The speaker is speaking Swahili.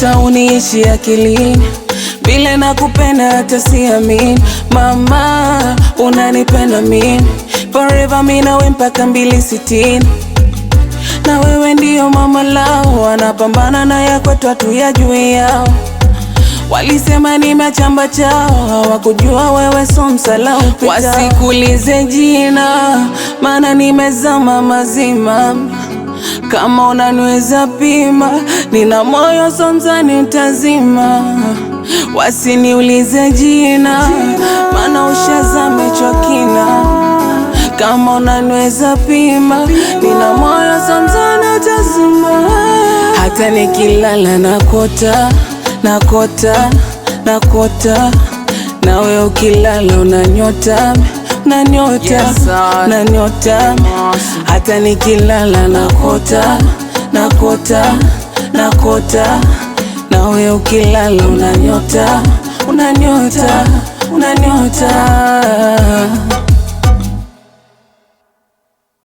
hata uniishi akilini, vile nakupenda hata siamini. Mama, unanipenda mimi forever, mimi nawe mpaka 260. Na wewe ndiyo mama lao, wanapambana na yako tatu ya juu yao. Walisema nimechamba chao, hawakujua wewe so msala upita. Wasikulize jina, maana nimezama mazima. Kama unaniweza pima, nina moyo so mzani utazima. Wasiniulize jina, maana ushazame chokina. Kama unaniweza pima, nina moyo so mzani utazima. Hata nikilala nakota, nakota, nakota. Nawe ukilala unanyota, unanyota, unanyota. Hata nikilala nakota, nakota, nakota. Nawe ukilala unanyota, unanyota, unanyota.